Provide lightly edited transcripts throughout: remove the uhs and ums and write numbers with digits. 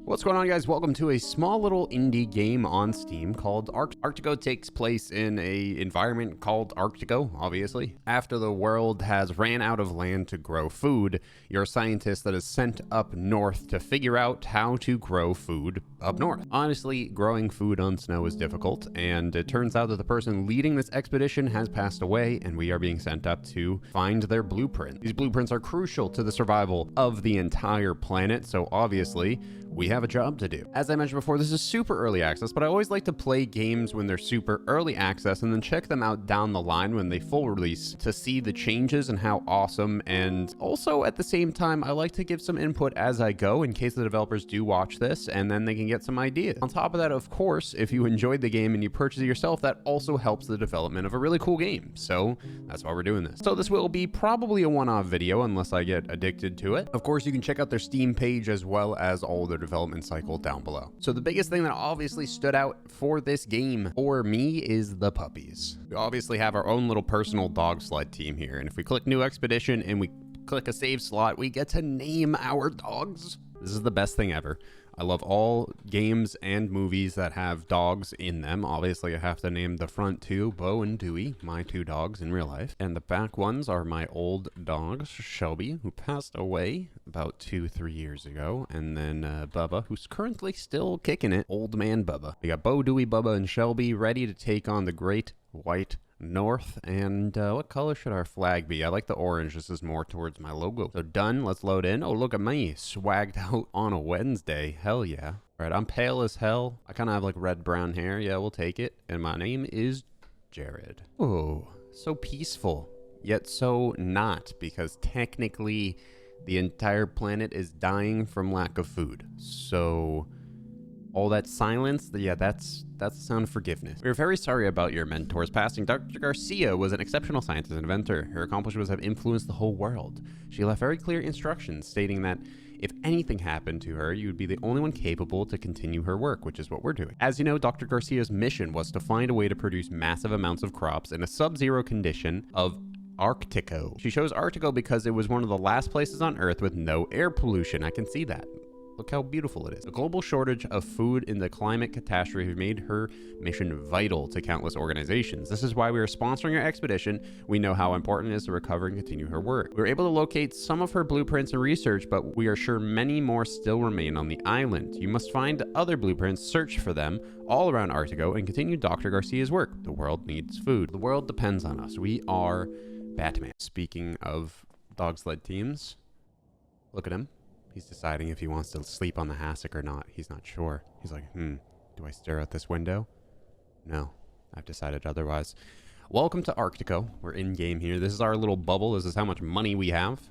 What's going on, guys? Welcome to a small little indie game on Steam called Arctico. Takes place in a environment called Arctico, obviously. After the world has ran out of land to grow food, you're a scientist that is sent up north to figure out how to grow food up north. Honestly, growing food on snow is difficult, and it turns out that the person leading this expedition has passed away, and we are being sent up to find their blueprint. These blueprints are crucial to the survival of the entire planet, so obviously, we have a job to do. As I mentioned before, this is super early access, but I always like to play games when they're super early access and then check them out down the line when they full release to see the changes and how awesome. And also at the same time, I like to give some input as I go in case the developers do watch this and then they can get some ideas. On top of that, of course, if you enjoyed the game and you purchase it yourself, that also helps the development of a really cool game. So that's why we're doing this. So this will be probably a one-off video unless I get addicted to it. Of course, you can check out their Steam page as well as all their development cycle down below. So the biggest thing that obviously stood out for this game for me is the puppies. We obviously have our own little personal dog sled team here, and if we click new expedition and we click a save slot, we get to name our dogs. This is the best thing ever. I love all games and movies that have dogs in them. Obviously, I have to name the front two, Bo and Dewey, my two dogs in real life. And the back ones are my old dogs, Shelby, who passed away about 2-3 years ago. And then Bubba, who's currently still kicking it, old man Bubba. We got Bo, Dewey, Bubba, and Shelby ready to take on the great white north. And what color should our flag be? I like the orange. This is more towards my logo. So done. Let's load in. Oh, look at me, swagged out on a Wednesday. Hell yeah. All right, I'm pale as hell. I kind of have like red brown hair. Yeah, we'll take it. And my name is Jared. Oh, so peaceful, yet so not, because technically the entire planet is dying from lack of food. So all that silence, yeah, that's a sound of forgiveness. We're very sorry about your mentor's passing. Dr. Garcia was an exceptional scientist and inventor. Her accomplishments have influenced the whole world. She left very clear instructions stating that if anything happened to her, you would be the only one capable to continue her work, which is what we're doing. As you know, Dr. Garcia's mission was to find a way to produce massive amounts of crops in a sub-zero condition of Arctico. She chose Arctico because it was one of the last places on Earth with no air pollution. I can see that. Look how beautiful it is. The global shortage of food in the climate catastrophe made her mission vital to countless organizations. This is why we are sponsoring her expedition. We know how important it is to recover and continue her work. We were able to locate some of her blueprints and research, but we are sure many more still remain on the island. You must find other blueprints, search for them all around Arctico, and continue Dr. Garcia's work. The world needs food. The world depends on us. We are Batman. Speaking of dog sled teams, look at him. He's deciding if he wants to sleep on the hassock or not. He's not sure. He's like, do I stare out this window? No, I've decided otherwise. Welcome to Arctico. We're in game here. This is our little bubble. This is how much money we have.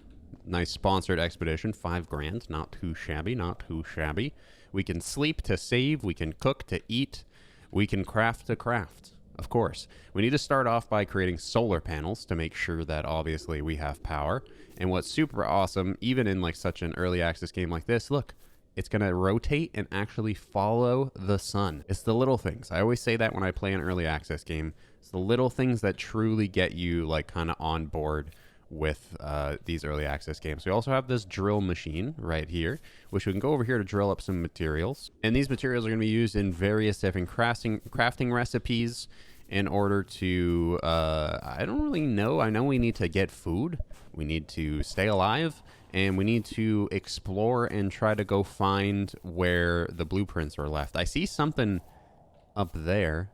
Nice sponsored expedition. 5 grand. Not too shabby. Not too shabby. We can sleep to save. We can cook to eat. We can craft to craft. Of course, we need to start off by creating solar panels to make sure that obviously we have power. And what's super awesome, even in like such an early access game like this, look, it's going to rotate and actually follow the sun. It's the little things. I always say that when I play an early access game. It's the little things that truly get you like kind of on board with these early access games. We also have this drill machine right here, which we can go over here to drill up some materials. And these materials are going to be used in various different crafting recipes in order to, I don't really know. I know we need to get food. We need to stay alive. And we need to explore and try to go find where the blueprints are left. I see something up there.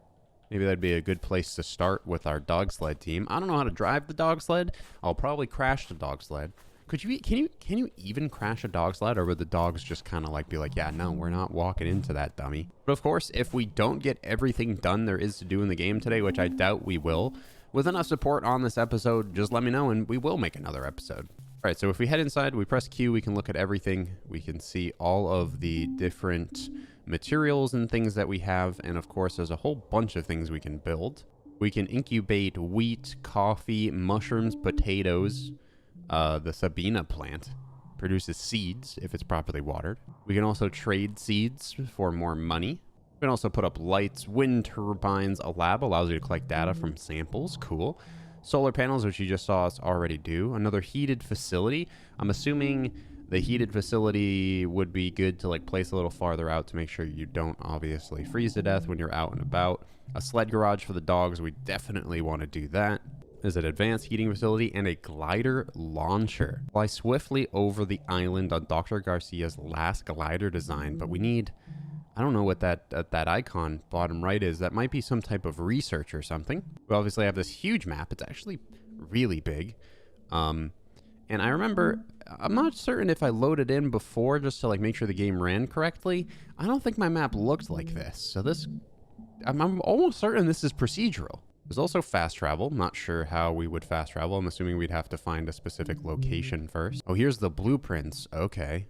Maybe that'd be a good place to start with our dog sled team. I don't know how to drive the dog sled. I'll probably crash the dog sled. Can you even crash a dog sled, or would the dogs just kind of like be like, yeah, no, we're not walking into that, dummy? But of course, if we don't get everything done there is to do in the game today, which I doubt we will, with enough support on this episode, just let me know and we will make another episode. All right, so if we head inside, we press Q, we can look at everything. We can see all of the different materials and things that we have. And of course, there's a whole bunch of things we can build. We can incubate wheat, coffee, mushrooms, potatoes. The Sabina plant produces seeds if it's properly watered. We can also trade seeds for more money. We can also put up lights, wind turbines. A lab allows you to collect data from samples. Cool. Solar panels, which you just saw us already do. Another heated facility. I'm assuming The heated facility would be good to like place a little farther out to make sure you don't obviously freeze to death when you're out and about. A sled garage for the dogs, we definitely want to do that. There's an advanced heating facility and a glider launcher. Fly swiftly over the island on Dr. Garcia's last glider design, but we need, I don't know what that icon bottom right is. That might be some type of research or something. We obviously have this huge map. It's actually really big. And I remember, I'm not certain if I loaded in before just to like make sure the game ran correctly. I don't think my map looked like this. So this, I'm almost certain this is procedural. There's also fast travel. Not sure how we would fast travel. I'm assuming we'd have to find a specific location first. Oh, here's the blueprints. Okay.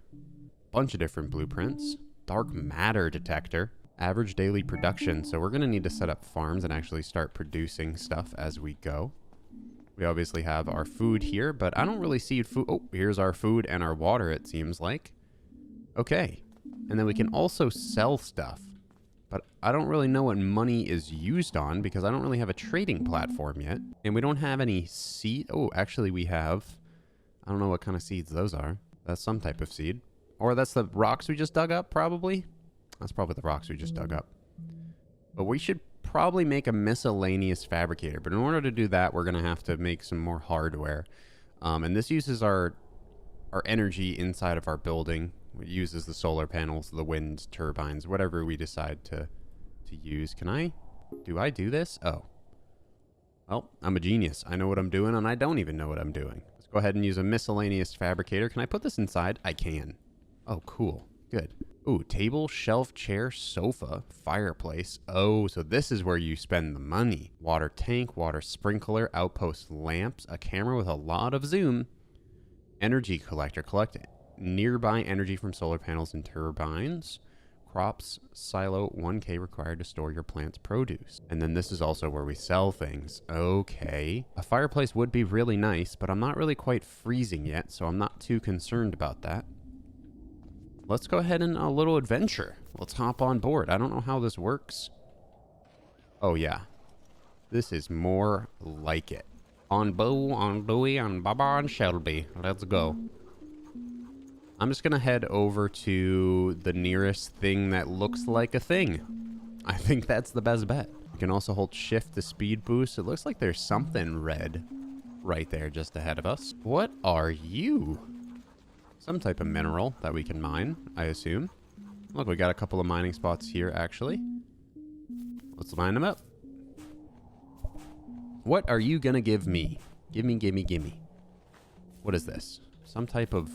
Bunch of different blueprints. Dark matter detector. Average daily production. So we're going to need to set up farms and actually start producing stuff as we go. We obviously have our food here, but I don't really see food. Oh, here's our food and our water, it seems like. Okay. And then we can also sell stuff. But I don't really know what money is used on because I don't really have a trading platform yet. And we don't have any seed. Oh, actually we have. I don't know what kind of seeds those are. That's some type of seed. Or that's the rocks we just dug up, probably. That's probably the rocks we just dug up. But we should probably make a miscellaneous fabricator. But in order to do that, we're going to have to make some more hardware. And this uses our energy inside of our building. It uses the solar panels, the wind turbines, whatever we decide to use. Do I do this? Oh. Well, I'm a genius. I know what I'm doing, and I don't even know what I'm doing. Let's go ahead and use a miscellaneous fabricator. Can I put this inside? I can. Oh, cool. Good. Ooh, table, shelf, chair, sofa, fireplace. Oh, so this is where you spend the money. Water tank, water sprinkler, outpost lamps, a camera with a lot of zoom. Energy collector. Collect nearby energy from solar panels and turbines. Crops, silo, 1K required to store your plant's produce. And then this is also where we sell things. Okay. A fireplace would be really nice, but I'm not really quite freezing yet, so I'm not too concerned about that. Let's go ahead and a little adventure. Let's hop on board. I don't know how this works. Oh, yeah. This is more like it. On Bo, on Louie, on Baba, on Shelby. Let's go. I'm just going to head over to the nearest thing that looks like a thing. I think that's the best bet. You can also hold shift to speed boost. It looks like there's something red right there just ahead of us. What are you? Some type of mineral that we can mine, I assume. Look, we got a couple of mining spots here, actually. Let's line them up. What are you going to give me? Gimme, gimme, gimme. What is this? Some type of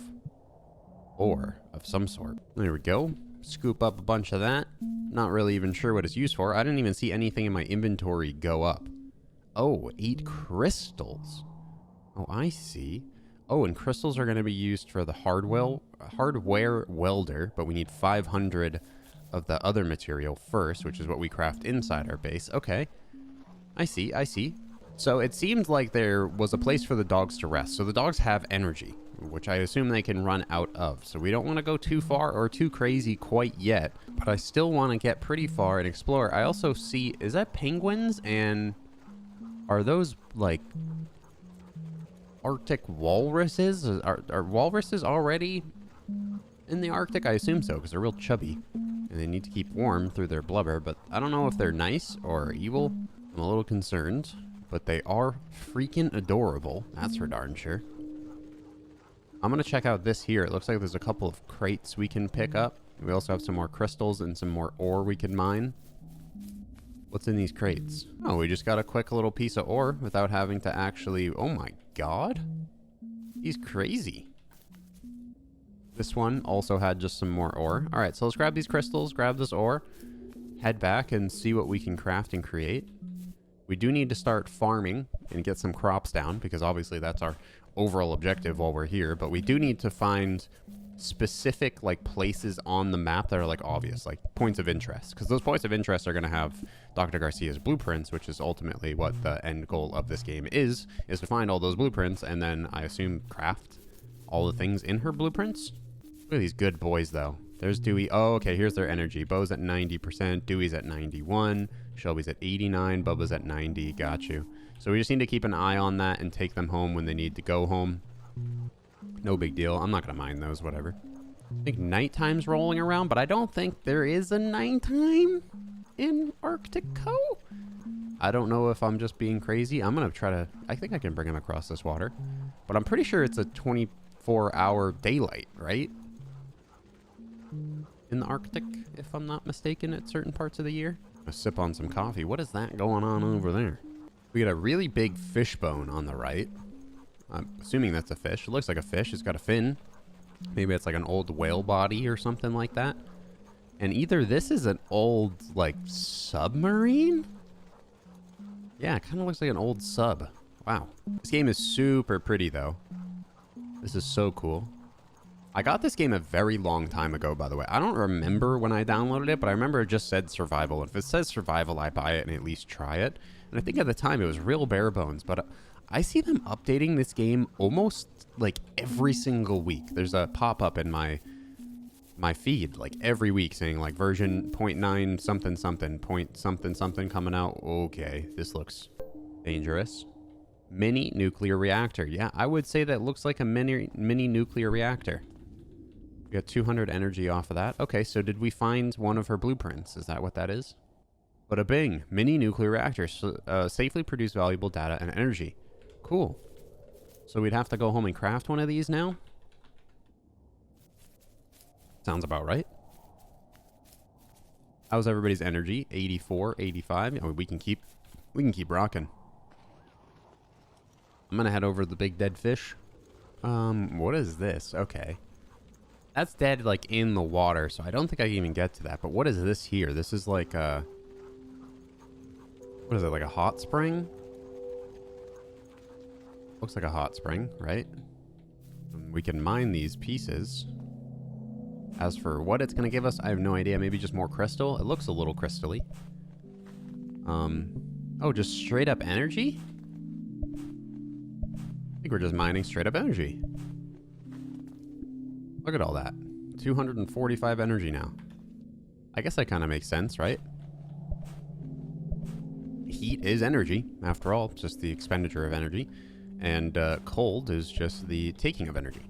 ore of some sort. There we go. Scoop up a bunch of that. Not really even sure what it's used for. I didn't even see anything in my inventory go up. Oh, 8 crystals. Oh, I see. Oh, and crystals are going to be used for the hardware welder, but we need 500 of the other material first, which is what we craft inside our base. Okay. I see, I see. So it seemed like there was a place for the dogs to rest. So the dogs have energy, which I assume they can run out of. So we don't want to go too far or too crazy quite yet, but I still want to get pretty far and explore. I also see, is that penguins? And are those like Arctic walruses? Are walruses already in the Arctic? I assume so, because they're real chubby and they need to keep warm through their blubber, but I don't know if they're nice or evil. I'm a little concerned, but they are freaking adorable. That's for darn sure. I'm going to check out this here. It looks like there's a couple of crates we can pick up. We also have some more crystals and some more ore we can mine. What's in these crates? Oh, we just got a quick little piece of ore without having to actually... Oh my god. He's crazy. This one also had just some more ore. Alright, so let's grab these crystals, grab this ore, head back and see what we can craft and create. We do need to start farming and get some crops down because obviously that's our overall objective while we're here. But we do need to find specific like places on the map that are like obvious, like points of interest, because those points of interest are going to have Dr. Garcia's blueprints, which is ultimately what the end goal of this game is to find all those blueprints and then I assume craft all the things in her blueprints. Look at these good boys though. There's Dewey. Oh, okay, here's their energy. Bo's at 90%, Dewey's at 91, Shelby's at 89, Bubba's at 90. Got you. So we just need to keep an eye on that and take them home when they need to go home. No big deal. I'm not going to mine those, whatever. I think nighttime's rolling around, but I don't think there is a nighttime in Arctico. I don't know if I'm just being crazy. I'm going to try to... I think I can bring him across this water. But I'm pretty sure it's a 24-hour daylight, right? In the Arctic, if I'm not mistaken, at certain parts of the year. A sip on some coffee. What is that going on over there? We got a really big fish bone on the right. I'm assuming that's a fish. It looks like a fish. It's got a fin. Maybe it's like an old whale body or something like that. And either this is an old, like, submarine? Yeah, it kind of looks like an old sub. Wow. This game is super pretty, though. This is so cool. I got this game a very long time ago, by the way. I don't remember when I downloaded it, but I remember it just said survival. If it says survival, I buy it and at least try it. And I think at the time it was real bare bones, but I see them updating this game almost like every single week. There's a pop-up in my feed like every week saying like version 0.9 something something point something something coming out. Okay, this looks dangerous. Mini nuclear reactor. Yeah, I would say that looks like a mini nuclear reactor. We got 200 energy off of that. Okay, so did we find one of her blueprints? Is that what that is? Bada bing. Mini nuclear reactor. Safely produce valuable data and energy. Cool. So we'd have to go home and craft one of these now? Sounds about right. How's everybody's energy? 84, 85. Oh, we can keep rocking. I'm gonna head over to the big dead fish. What is this? Okay. That's dead like in the water, so I don't think I can even get to that. But what is this here? This is like a... What is it, like a hot spring? Looks like a hot spring, right? We can mine these pieces. As for what it's going to give us, I have no idea. Maybe just more crystal. It looks a little crystally. Oh, just straight up energy? I think we're just mining straight up energy. Look at all that. 245 energy now. I guess that kind of makes sense, right? Heat is energy, after all. It's just the expenditure of energy. And cold is just the taking of energy.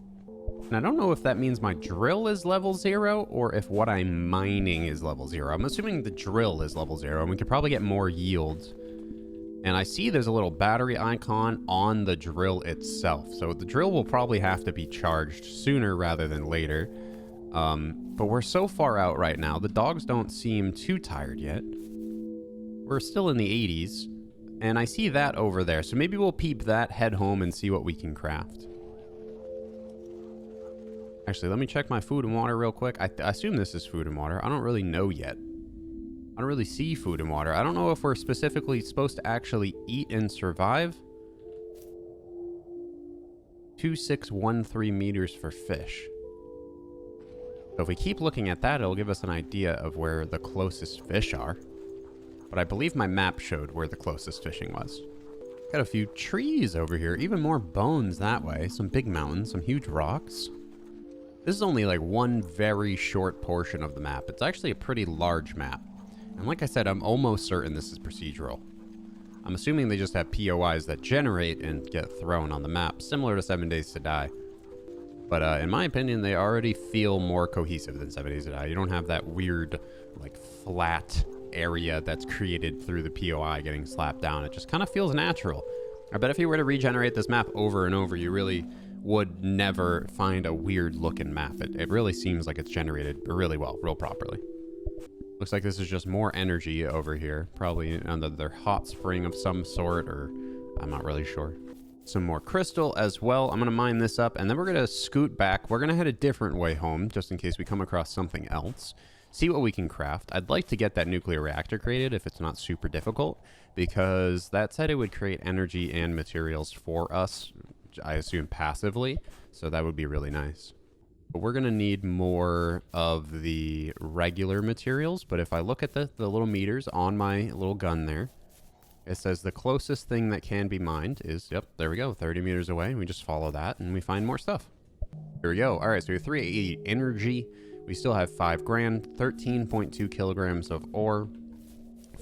And I don't know if that means my drill is level 0 or if what I'm mining is level 0. I'm assuming the drill is level 0 and we could probably get more yield. And I see there's a little battery icon on the drill itself. So the drill will probably have to be charged sooner rather than later. But we're so far out right now. The dogs don't seem too tired yet. We're still in the 80s. And I see that over there. So maybe we'll peep that, head home, and see what we can craft. Actually, let me check my food and water real quick. I assume this is food and water. I don't really know yet. I don't really see food and water. I don't know if we're specifically supposed to actually eat and survive. 2613 meters for fish. So if we keep looking at that, it'll give us an idea of where the closest fish are. But I believe my map showed where the closest fishing was. Got a few trees over here. Even more bones that way. Some big mountains, some huge rocks. This is only like one very short portion of the map. It's actually a pretty large map. And like I said, I'm almost certain this is procedural. I'm assuming they just have POIs that generate and get thrown on the map, similar to 7 Days to Die. But in my opinion, they already feel more cohesive than 7 Days to Die. You don't have that weird, like, flat area that's created through the POI getting slapped down. It just kind of feels natural. I bet if you were to regenerate this map over and over, you really would never find a weird looking map. It really seems like it's generated really well, real properly. Looks like this is just more energy over here. Probably another hot spring of some sort, or I'm not really sure. Some more crystal as well. I'm going to mine this up, and then we're going to scoot back. We're going to head a different way home, just in case we come across something else. See what we can craft. I'd like to get that nuclear reactor created if it's not super difficult, because that said it would create energy and materials for us, I assume passively, so that would be really nice. But we're going to need more of the regular materials, but if I look at the little meters on my little gun there, it says the closest thing that can be mined is, yep, there we go, 30 meters away. We just follow that and we find more stuff. Here we go. All right, so we have 380 energy. We still have 5 grand, 13.2 kilograms of ore,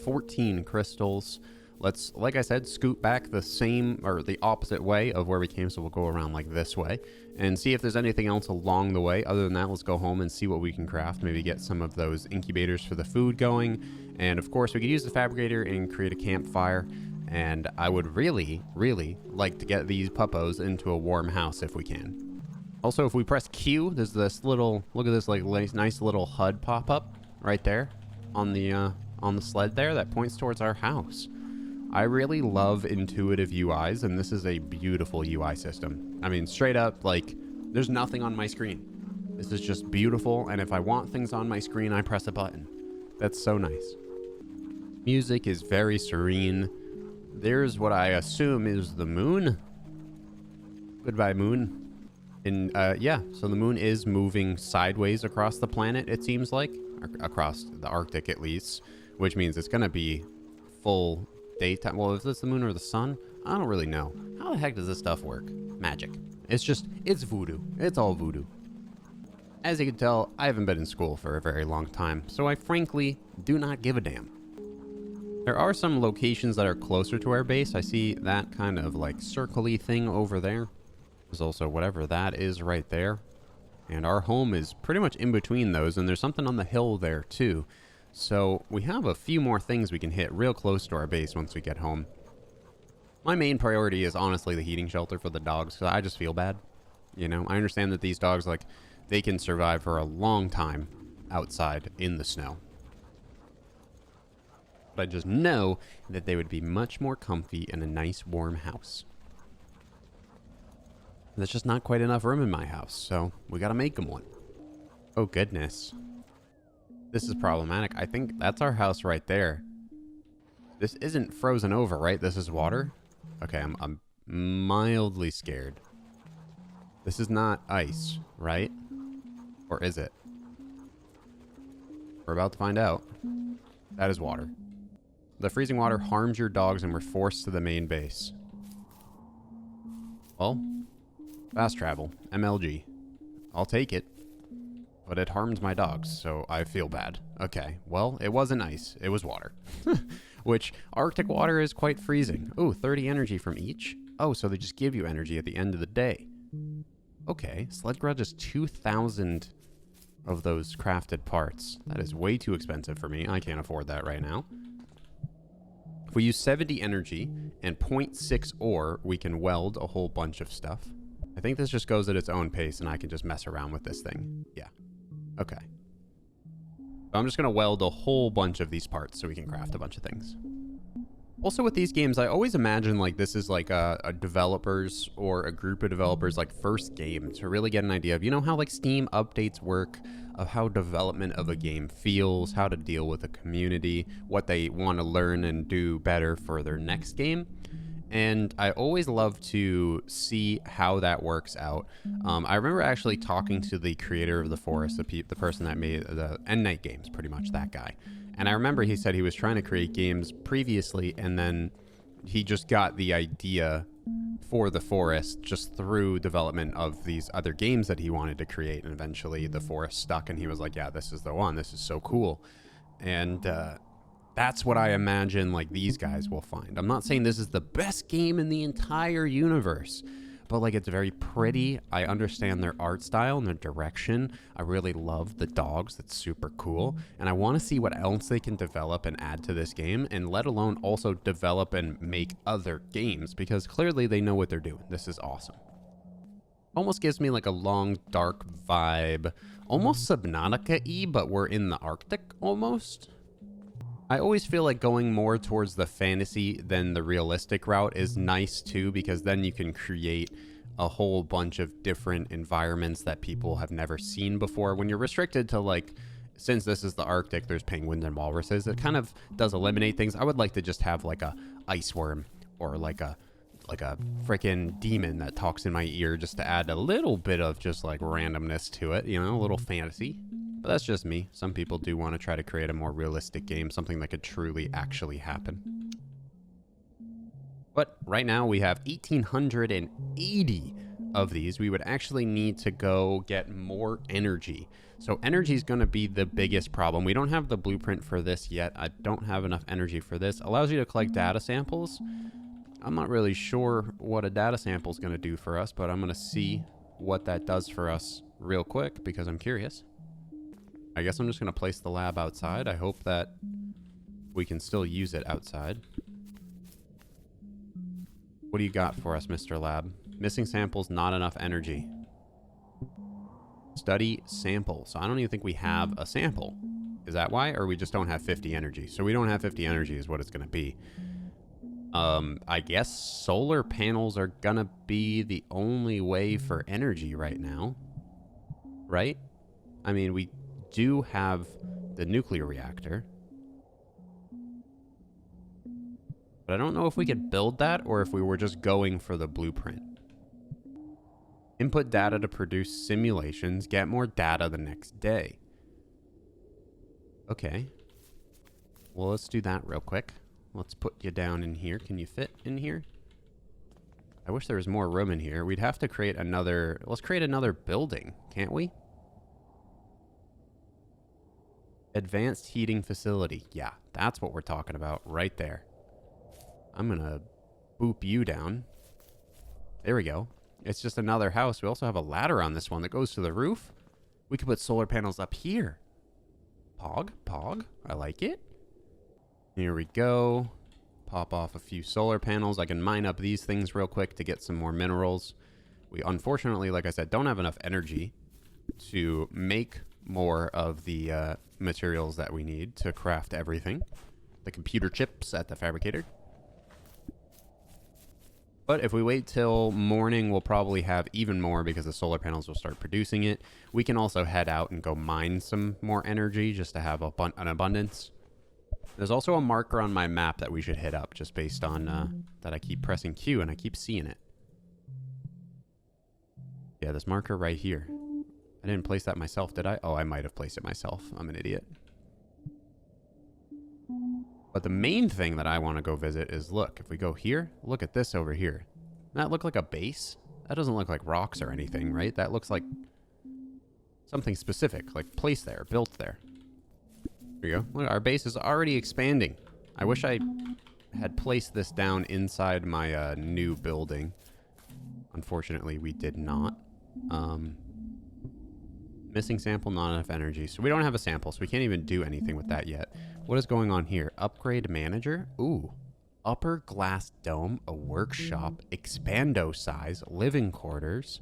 14 crystals. let's, like I said, scoot back the same or the opposite way of where we came. So we'll go around like this way and see if there's anything else along the way. Other than that, let's go home and see what we can craft. Maybe get some of those incubators for the food going. And of course, we could use the fabricator and create a campfire. And I would really, really like to get these puppos into a warm house if we can. Also, if we press Q, there's this little, look at this like nice little HUD pop up right there on the sled there that points towards our house. I really love intuitive UIs, and this is a beautiful UI system. I mean, straight up, like, there's nothing on my screen. This is just beautiful, and if I want things on my screen, I press a button. That's so nice. Music is very serene. There's what I assume is the moon. Goodbye, moon. And yeah, so the moon is moving sideways across the planet, it seems like. Across the Arctic, at least. Which means it's going to be full daytime. Well, is this the moon or the sun? I don't really know. How the heck does this stuff work? Magic. It's voodoo. It's all voodoo. As you can tell, I haven't been in school for a very long time, so I frankly do not give a damn. There are some locations that are closer to our base. I see that kind of like circle-y thing over there. There's also whatever that is right there. And our home is pretty much in between those, and there's something on the hill there too. So we have a few more things we can hit real close to our base once we get home. My main priority is honestly the heating shelter for the dogs, because I just feel bad. You know, I understand that these dogs, like, they can survive for a long time outside in the snow. But I just know that they would be much more comfy in a nice warm house. There's just not quite enough room in my house, so we gotta make them one. Oh goodness. This is problematic. I think that's our house right there. This isn't frozen over, right? This is water? Okay, I'm mildly scared. This is not ice, right? Or is it? We're about to find out. That is water. The freezing water harms your dogs and we're forced to the main base. Well, fast travel, MLG. I'll take it. But it harms my dogs, so I feel bad. Okay, well, it wasn't ice. It was water. Which, Arctic water is quite freezing. Ooh, 30 energy from each? Oh, so they just give you energy at the end of the day. Okay, Sled grudges 2,000 of those crafted parts. That is way too expensive for me. I can't afford that right now. If we use 70 energy and 0.6 ore, we can weld a whole bunch of stuff. I think this just goes at its own pace and I can just mess around with this thing. Yeah. Okay. So I'm just going to weld a whole bunch of these parts so we can craft a bunch of things. Also with these games, I always imagine like this is like a developer's or a group of developers like first game to really get an idea of, you know, how like Steam updates work, of how development of a game feels, how to deal with a community, what they want to learn and do better for their next game. And I always love to see how that works out. I remember actually talking to the creator of The Forest, the person that made the End Night games, pretty much that guy. And I remember he said he was trying to create games previously, and then he just got the idea for The Forest just through development of these other games that he wanted to create. And eventually The Forest stuck, and he was like, yeah, this is the one. This is so cool. And that's what I imagine like these guys will find. I'm not saying this is the best game in the entire universe, but like it's very pretty. I understand their art style and their direction. I really love the dogs. That's super cool. And I want to see what else they can develop and add to this game, and let alone also develop and make other games, because clearly they know what they're doing. This is awesome. Almost gives me like a long dark vibe, almost Subnautica-y, but we're in the Arctic almost. I always feel like going more towards the fantasy than the realistic route is nice too, because then you can create a whole bunch of different environments that people have never seen before. When you're restricted to like, since this is the Arctic, there's penguins and walruses, it kind of does eliminate things. I would like to just have like a ice worm or like a freaking demon that talks in my ear, just to add a little bit of just like randomness to it, you know, a little fantasy. But that's just me. Some people do want to try to create a more realistic game, something that could truly actually happen. But right now we have 1,880 of these. We would actually need to go get more energy. So energy is going to be the biggest problem. We don't have the blueprint for this yet. I don't have enough energy for this. Allows you to collect data samples. I'm not really sure what a data sample is going to do for us, but I'm going to see what that does for us real quick because I'm curious. I guess I'm just going to place the lab outside. I hope that we can still use it outside. What do you got for us, Mr. Lab? Missing samples, not enough energy. Study sample. So I don't even think we have a sample. Is that why? Or we just don't have 50 energy? So we don't have 50 energy is what it's going to be. I guess solar panels are going to be the only way for energy right now. Right? I mean, we do have the nuclear reactor. But I don't know if we could build that or if we were just going for the blueprint. Input data to produce simulations. Get more data the next day. Okay. Well, let's do that real quick. Let's put you down in here. Can you fit in here? I wish there was more room in here. We'd have to create another... Let's create another building, can't we? Advanced heating facility. Yeah, that's what we're talking about right there. I'm gonna boop you down. There we go. It's just another house. We also have a ladder on this one that goes to the roof. We could put solar panels up here. Pog, pog. I like it. Here we go. Pop off a few solar panels. I can mine up these things real quick to get some more minerals. We unfortunately, like I said, don't have enough energy to make more of the materials that we need to craft everything. The computer chips at the fabricator. But if we wait till morning, we'll probably have even more because the solar panels will start producing it. We can also head out and go mine some more energy just to have an abundance. There's also a marker on my map that we should hit up just based on that I keep pressing Q and I keep seeing it. Yeah, this marker right here. I didn't place that myself, did I? Oh, I might have placed it myself. I'm an idiot. But the main thing that I want to go visit is, look, if we go here, look at this over here. Doesn't that look like a base? That doesn't look like rocks or anything, right? That looks like something specific, like placed there, built there. There you go. Look, our base is already expanding. I wish I had placed this down inside my new building. Unfortunately, we did not. Missing sample, not enough energy. So we don't have a sample, so we can't even do anything with that yet. What is going on here? Upgrade manager? Ooh. Upper glass dome, a workshop, expando size, living quarters.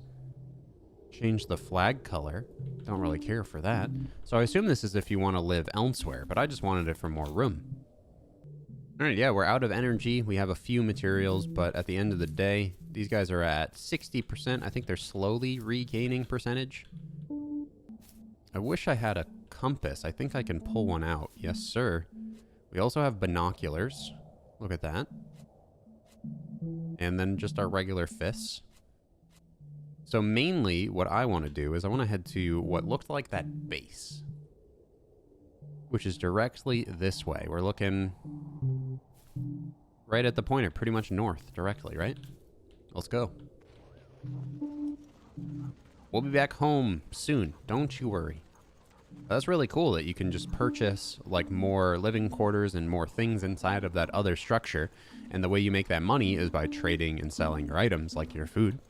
Change the flag color. Don't really care for that. So I assume this is if you want to live elsewhere, but I just wanted it for more room. Alright, yeah, we're out of energy. We have a few materials, but at the end of the day, these guys are at 60%. I think they're slowly regaining percentage. I wish I had a compass. I think I can pull one out. Yes, sir. We also have binoculars. Look at that. And then just our regular fists. So mainly what I want to do is I want to head to what looked like that base, which is directly this way. We're looking right at the pointer, pretty much north directly, right? Let's go. We'll be back home soon. Don't you worry. That's really cool that you can just purchase like more living quarters and more things inside of that other structure. And the way you make that money is by trading and selling your items like your food.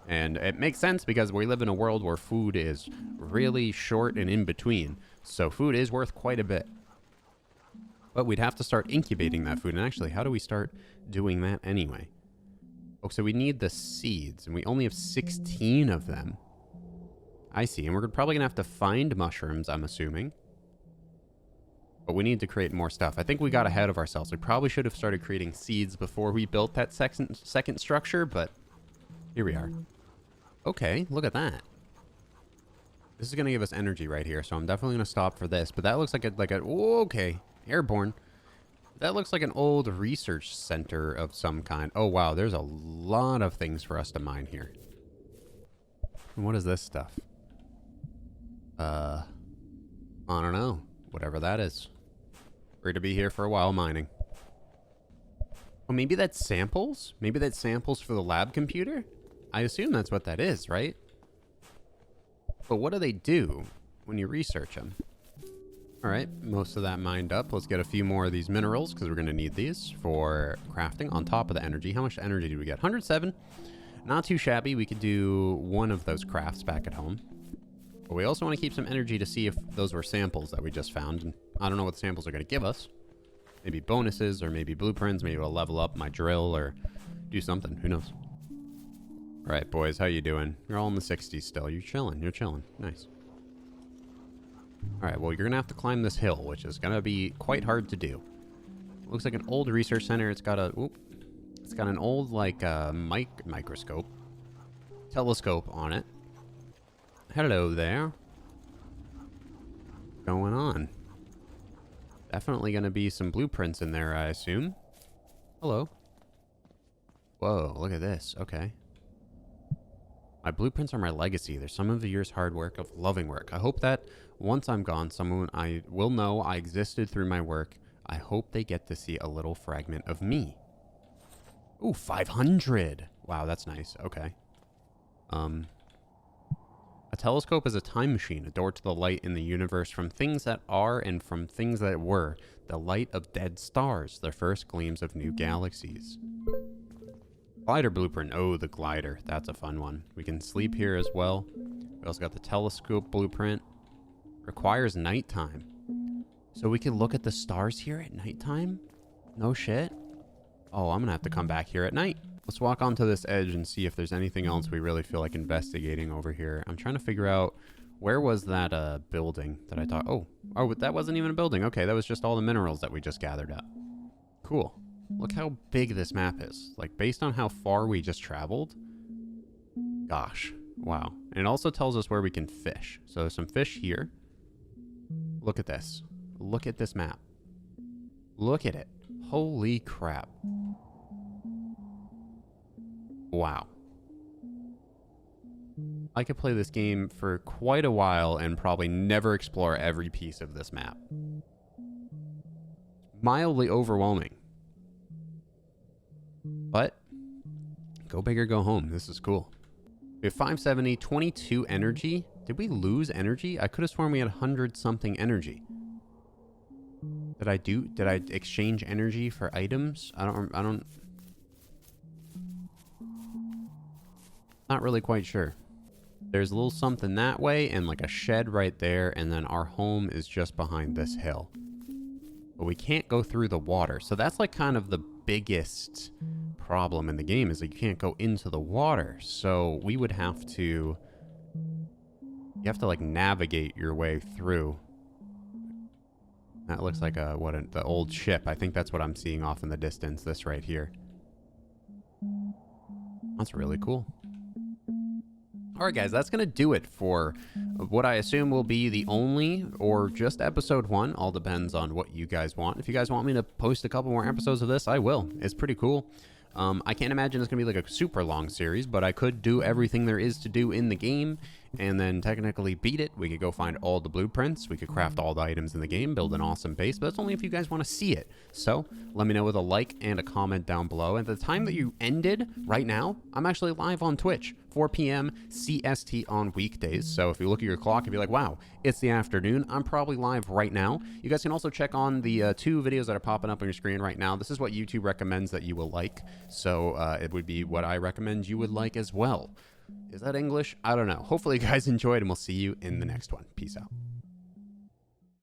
And it makes sense because we live in a world where food is really short and in between. So food is worth quite a bit. But we'd have to start incubating that food. And actually, how do we start doing that anyway? Oh, so we need the seeds, and we only have 16 of them. I see, and we're probably going to have to find mushrooms, I'm assuming. But we need to create more stuff. I think we got ahead of ourselves. We probably should have started creating seeds before we built that second structure, but here we are. Okay, look at that. This is going to give us energy right here, so I'm definitely going to stop for this. But that looks like oh, okay, airborne. That looks like an old research center of some kind. Oh, wow, there's a lot of things for us to mine here. And what is this stuff? I don't know. Whatever that is. We're to be here for a while mining. Oh, maybe that's samples? Maybe that's samples for the lab computer? I assume that's what that is, right? But what do they do? when you research them. All right, most of that mined up. Let's get a few more of these minerals because we're going to need these for crafting on top of the energy. How much energy do we get? 107. Not too shabby. We could do one of those crafts back at home. But we also want to keep some energy to see if those were samples that we just found. And I don't know what the samples are going to give us. Maybe bonuses or maybe blueprints. Maybe we'll level up my drill or do something. Who knows? All right, boys. How you doing? You're all in the 60s still. You're chilling. You're chilling. Nice. All right, well, you're going to have to climb this hill, which is going to be quite hard to do. Looks like an old research center. It's got a, it's got an old, like, microscope, telescope on it. Hello there. What's going on? Definitely going to be some blueprints in there, I assume. Hello. Whoa, look at this. Okay. My blueprints are my legacy. They're some of the year's hard work of loving work. I hope that once I'm gone, someone I will know I existed through my work. I hope they get to see a little fragment of me. Ooh, 500. Wow, that's nice. Okay. A telescope is a time machine, a door to the light in the universe from things that are and from things that were. The light of dead stars, the first gleams of new galaxies. Glider blueprint. Oh, the glider. That's a fun one. We can sleep here as well. We also got the telescope blueprint. Requires nighttime. So we can look at the stars here at nighttime? No shit. Oh, I'm gonna have to come back here at night. Let's walk onto this edge and see if there's anything else we really feel like investigating over here. I'm trying to figure out where was that building that I thought. Oh, that wasn't even a building. Okay, that was just all the minerals that we just gathered up. Cool. Look how big this map is. Like, based on how far we just traveled. Gosh. Wow. And it also tells us where we can fish. So there's some fish here. Look at this. Look at this map. Look at it. Holy crap. Wow. I could play this game for quite a while and probably never explore every piece of this map. Mildly overwhelming. But, go big or go home. This is cool. We have 570, 22 energy. Did we lose energy? I could have sworn we had 100 something energy. Did I exchange energy for items? Not really quite sure. There's a little something that way and like a shed right there. And then our home is just behind this hill. But we can't go through the water. So that's like kind of the biggest problem in the game is that you can't go into the water. So we would have to, you have to like navigate your way through. That looks like the old ship. I think that's what I'm seeing off in the distance. This right here. That's really cool. All right, guys, that's going to do it for what I assume will be the only or just episode 1. All depends on what you guys want. If you guys want me to post a couple more episodes of this, I will. It's pretty cool. I can't imagine it's going to be like a super long series, but I could do everything there is to do in the game and then technically beat it. We could go find all the blueprints. We could craft all the items in the game, build an awesome base, but that's only if you guys want to see it. So let me know with a like and a comment down below. At the time that you ended right now, I'm actually live on Twitch, 4 p.m. CST on weekdays. So if you look at your clock and be like, wow, it's the afternoon, I'm probably live right now. You guys can also check on the 2 videos that are popping up on your screen right now. This is what YouTube recommends that you will like. So it would be what I recommend you would like as well. Is that English? I don't know. Hopefully you guys enjoyed, and we'll see you in the next one. Peace out.